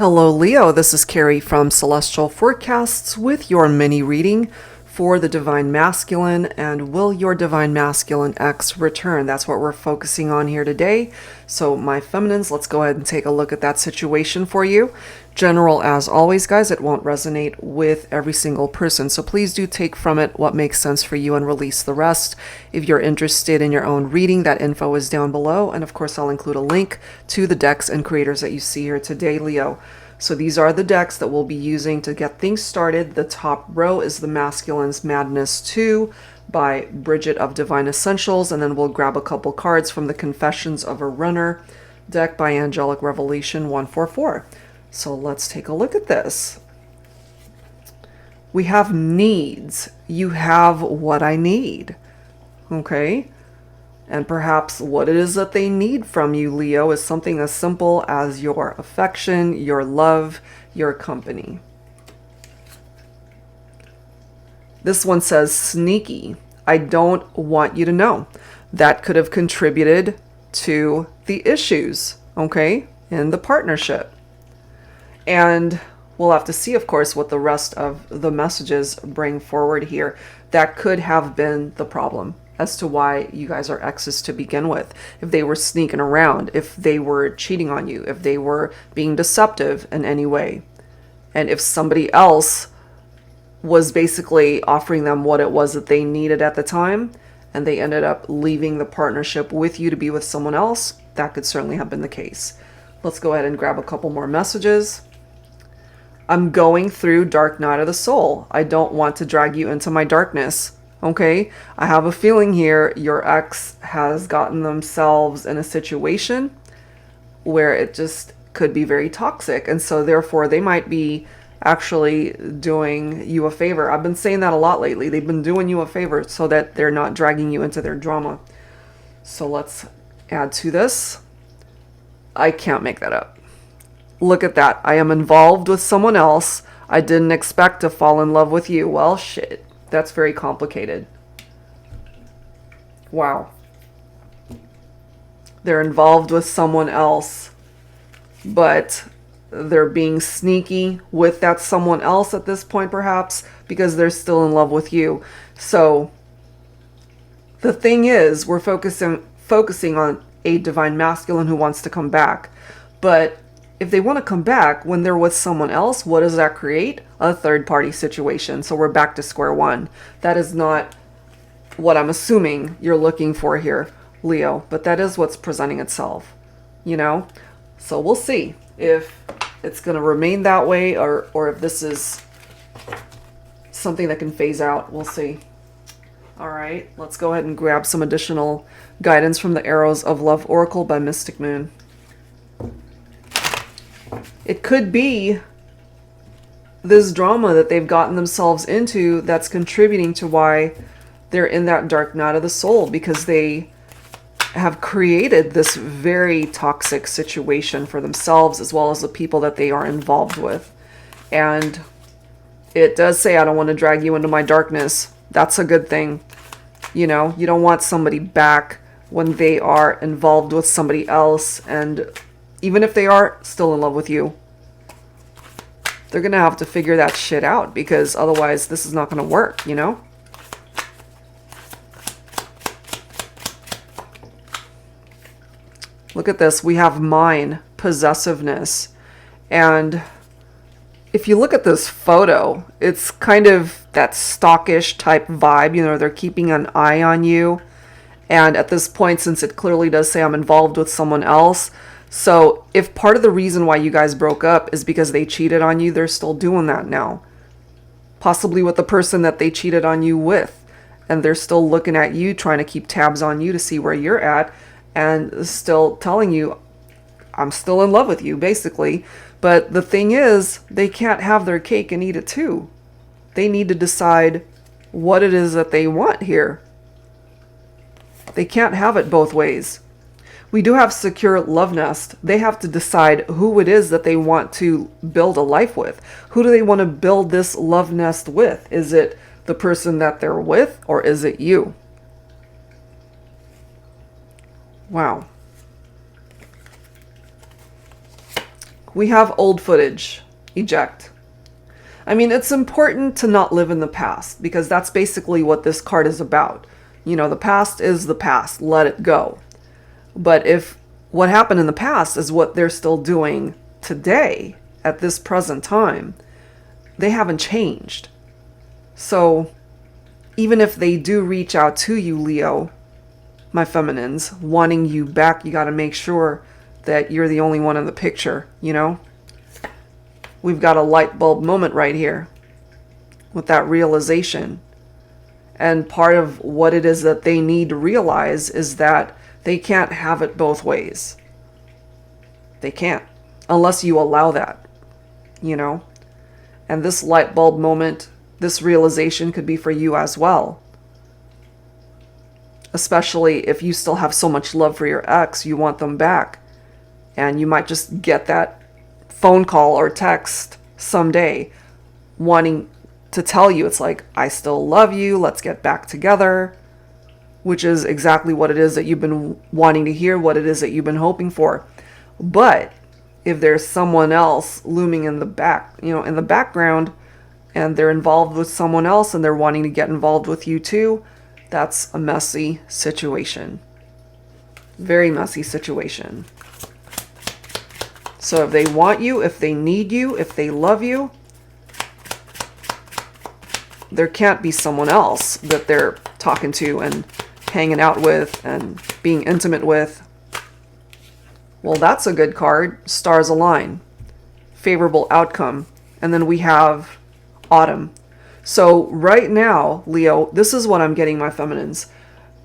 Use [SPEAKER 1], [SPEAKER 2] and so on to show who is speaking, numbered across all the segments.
[SPEAKER 1] Hello, Leo. This is Carrie from Celestial Forecasts with your mini reading for the Divine Masculine and will your Divine Masculine X return? That's what we're focusing on here today. So my feminines, let's go ahead and take a look at that situation for you. General as always, guys, it won't resonate with every single person. So please do take from it what makes sense for you and release the rest. If you're interested in your own reading, that info is down below. And of course, I'll include a link to the decks and creators that you see here today, Leo. So these are the decks that we'll be using to get things started. The top row is the Masculine's Madness 2 by Bridget of Divine Essentials, and then we'll grab a couple cards from the Confessions of a Runner deck by Angelic Revelation 144. So let's take a look at this. We have needs. You have what I need. Okay? And perhaps what it is that they need from you, Leo, is something as simple as your affection, your love, your company. This one says sneaky. I don't want you to know. That could have contributed to the issues, okay, in the partnership. And we'll have to see, of course, what the rest of the messages bring forward here. That could have been the problem as to why you guys are exes to begin with. If they were sneaking around, if they were cheating on you, if they were being deceptive in any way. And if somebody else was basically offering them what it was that they needed at the time, and they ended up leaving the partnership with you to be with someone else, that could certainly have been the case. Let's go ahead and grab a couple more messages. I'm going through dark night of the soul. I don't want to drag you into my darkness. Okay, I have a feeling here your ex has gotten themselves in a situation where it just could be very toxic. And so therefore they might be actually doing you a favor. I've been saying that a lot lately. They've been doing you a favor so that they're not dragging you into their drama. So let's add to this. I can't make that up. Look at that. I am involved with someone else. I didn't expect to fall in love with you. Well, shit. That's very complicated. Wow. They're involved with someone else, but they're being sneaky with that someone else at this point, perhaps, because they're still in love with you. So the thing is, we're focusing on a Divine Masculine who wants to come back. But if they want to come back when they're with someone else, what does that create? A third-party situation. So we're back to square one. That is not what I'm assuming you're looking for here, Leo. But that is what's presenting itself, you know? So we'll see if it's going to remain that way or if this is something that can phase out. We'll see. All right, let's go ahead and grab some additional guidance from the Arrows of Love Oracle by Mystic Moon. It could be this drama that they've gotten themselves into that's contributing to why they're in that dark night of the soul, because they have created this very toxic situation for themselves as well as the people that they are involved with. And it does say, I don't want to drag you into my darkness. That's a good thing. You know, you don't want somebody back when they are involved with somebody else, and even if they are still in love with you, they're going to have to figure that shit out, because otherwise this is not going to work, you know? Look at this. We have mine, possessiveness. And if you look at this photo, it's kind of that stalkish type vibe. You know, they're keeping an eye on you. And at this point, since it clearly does say I'm involved with someone else, so if part of the reason why you guys broke up is because they cheated on you, they're still doing that now. Possibly with the person that they cheated on you with. And they're still looking at you, trying to keep tabs on you to see where you're at. And still telling you, I'm still in love with you, basically. But the thing is, they can't have their cake and eat it too. They need to decide what it is that they want here. They can't have it both ways. We do have secure love nest. They have to decide who it is that they want to build a life with. Who do they want to build this love nest with? Is it the person that they're with, or is it you? Wow. We have old footage. Eject. I mean, it's important to not live in the past because that's basically what this card is about. You know, the past is the past. Let it go. But if what happened in the past is what they're still doing today, at this present time, they haven't changed. So even if they do reach out to you, Leo, my feminines, wanting you back, you got to make sure that you're the only one in the picture, you know? We've got a light bulb moment right here with that realization. And part of what it is that they need to realize is that they can't have it both ways. They can't, unless you allow that, you know? And this light bulb moment, this realization could be for you as well. Especially if you still have so much love for your ex, you want them back. And you might just get that phone call or text someday wanting to tell you, it's like, I still love you, let's get back together. Which is exactly what it is that you've been wanting to hear, what it is that you've been hoping for. But if there's someone else looming in the back, you know, in the background, and they're involved with someone else and they're wanting to get involved with you too, that's a messy situation. Very messy situation. So if they want you, if they need you, if they love you, there can't be someone else that they're talking to and hanging out with and being intimate with. Well, that's a good card. Stars align. Favorable outcome. And then we have autumn. So right now, Leo, this is what I'm getting, my feminines.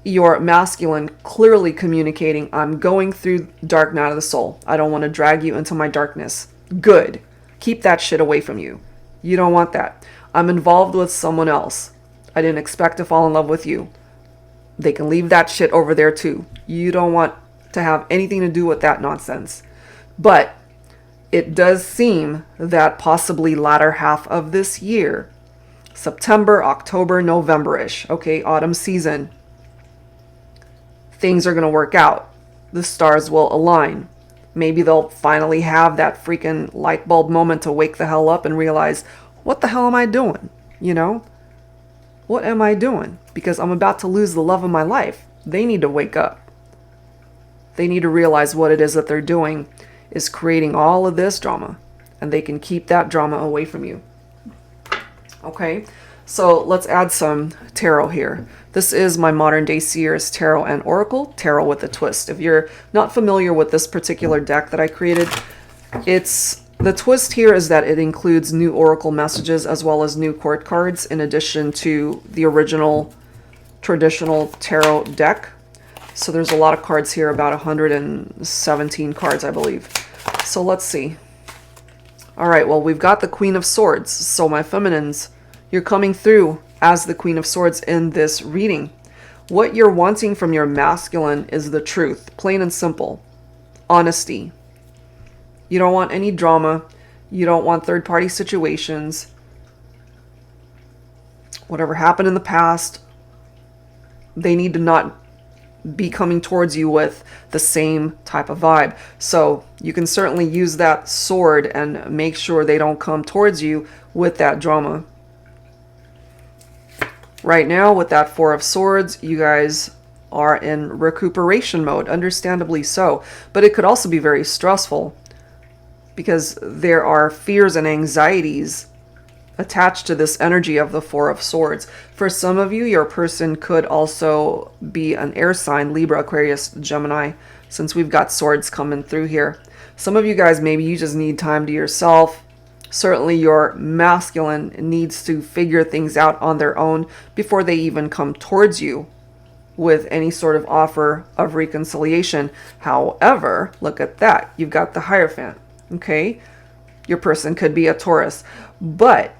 [SPEAKER 1] Your masculine clearly communicating, I'm going through dark night of the soul. I don't want to drag you into my darkness. Good. Keep that shit away from you. You don't want that. I'm involved with someone else. I didn't expect to fall in love with you. They can leave that shit over there too. You don't want to have anything to do with that nonsense. But it does seem that possibly latter half of this year, September, October, November-ish, okay, autumn season, things are going to work out. The stars will align. Maybe they'll finally have that freaking light bulb moment to wake the hell up and realize, what the hell am I doing? You know? What am I doing? Because I'm about to lose the love of my life. They need to wake up. They need to realize what it is that they're doing is creating all of this drama. And they can keep that drama away from you. Okay? So let's add some tarot here. This is my Modern Day Seers Tarot and Oracle, Tarot with a Twist. If you're not familiar with this particular deck that I created, the twist here is that it includes new Oracle messages as well as new court cards in addition to the original traditional tarot deck. So there's a lot of cards here, about 117 cards, I believe. So let's see. All right, well, we've got the Queen of Swords. So my feminines, you're coming through as the Queen of Swords in this reading. What you're wanting from your masculine is the truth, plain and simple. Honesty. You don't want any drama. You don't want third-party situations. Whatever happened in the past, they need to not be coming towards you with the same type of vibe. So you can certainly use that sword and make sure they don't come towards you with that drama. Right now, with that Four of Swords, you guys are in recuperation mode, understandably so. But it could also be very stressful because there are fears and anxieties attached to this energy of the Four of Swords. For some of you, your person could also be an air sign, Libra, Aquarius, Gemini, since we've got swords coming through here. Some of you guys, maybe you just need time to yourself. Certainly your masculine needs to figure things out on their own before they even come towards you with any sort of offer of reconciliation. However, look at that. You've got the Hierophant, okay? Your person could be a Taurus, but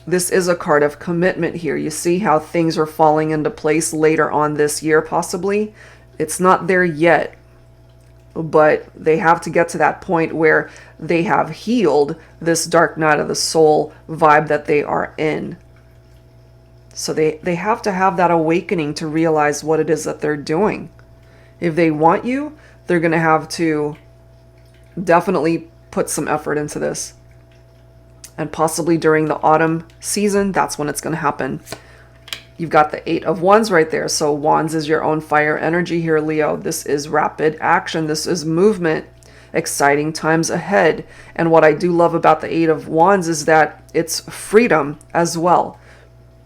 [SPEAKER 1] this is a card of commitment here. You see how things are falling into place later on this year, possibly? It's not there yet, but they have to get to that point where they have healed this dark night of the soul vibe that they are in. So they have to have that awakening to realize what it is that they're doing. If they want you, they're going to have to definitely put some effort into this. And possibly during the autumn season, that's when it's going to happen. You've got the 8 of Wands right there. So Wands is your own fire energy here, Leo. This is rapid action. This is movement. Exciting times ahead. And what I do love about the 8 of Wands is that it's freedom as well.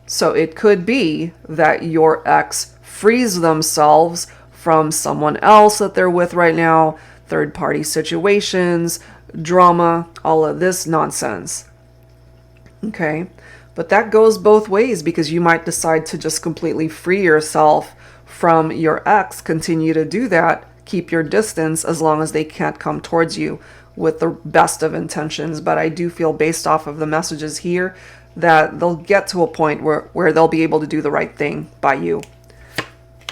[SPEAKER 1] So it could be that your ex frees themselves from someone else that they're with right now, third-party situations, drama, all of this nonsense. Okay, but that goes both ways, because you might decide to just completely free yourself from your ex, continue to do that, keep your distance as long as they can't come towards you with the best of intentions. But I do feel, based off of the messages here, that they'll get to a point where they'll be able to do the right thing by you.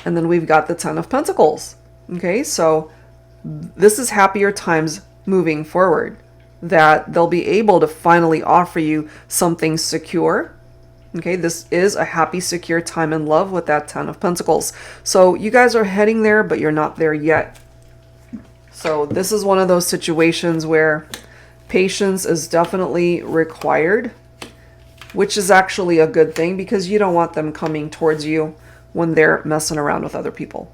[SPEAKER 1] And then we've got the 10 of Pentacles. Okay, so this is happier times moving forward, that they'll be able to finally offer you something secure. Okay, this is a happy, secure time in love with that 10 of Pentacles. So you guys are heading there, but you're not there yet. So this is one of those situations where patience is definitely required, which is actually a good thing, because you don't want them coming towards you when they're messing around with other people,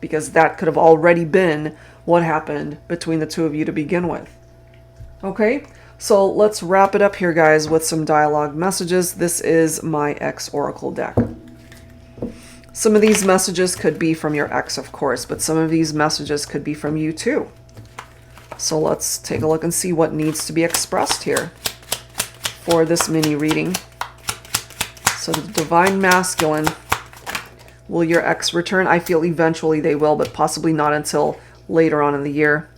[SPEAKER 1] because that could have already been what happened between the two of you to begin with. Okay, so let's wrap it up here, guys, with some dialogue messages. This is my ex Oracle deck. Some of these messages could be from your ex, of course, but some of these messages could be from you too. So let's take a look and see what needs to be expressed here for this mini reading. So the Divine Masculine, will your ex return? I feel eventually they will, but possibly not until later on in the year.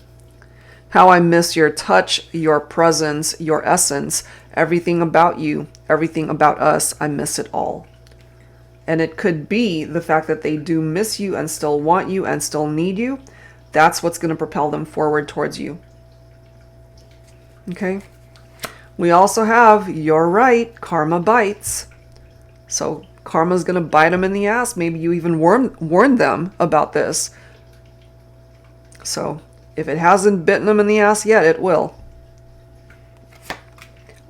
[SPEAKER 1] How I miss your touch, your presence, your essence, everything about you, everything about us. I miss it all. And it could be the fact that they do miss you and still want you and still need you. That's what's going to propel them forward towards you. Okay. We also have, you're right, karma bites. So karma's going to bite them in the ass. Maybe you even warned them about this. So if it hasn't bitten them in the ass yet, it will.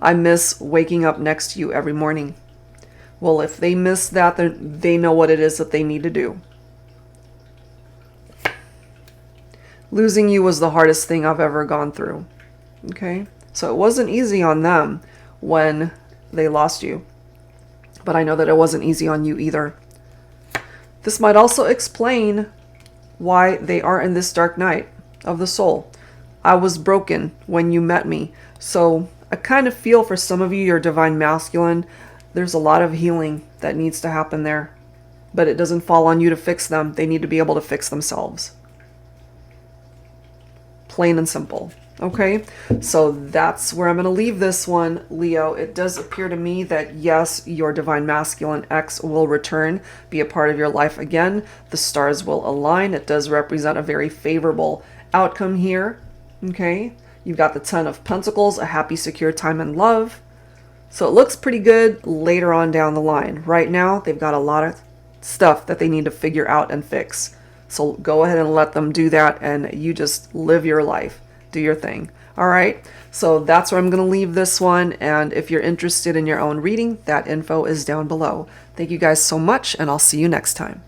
[SPEAKER 1] I miss waking up next to you every morning. Well, if they miss that, they know what it is that they need to do. Losing you was the hardest thing I've ever gone through. Okay? So it wasn't easy on them when they lost you. But I know that it wasn't easy on you either. This might also explain why they are in this dark night of the soul. I was broken when you met me. So I kind of feel for some of you, your Divine Masculine, there's a lot of healing that needs to happen there. But it doesn't fall on you to fix them. They need to be able to fix themselves. Plain and simple. Okay, so that's where I'm going to leave this one, Leo. It does appear to me that, yes, your Divine Masculine ex will return, be a part of your life again. The stars will align. It does represent a very favorable outcome here. Okay, you've got the 10 of Pentacles, a happy, secure time in love. So it looks pretty good later on down the line. Right now, they've got a lot of stuff that they need to figure out and fix. So go ahead and let them do that, and you just live your life. Do your thing. All right. So that's where I'm going to leave this one. And if you're interested in your own reading, that info is down below. Thank you guys so much, and I'll see you next time.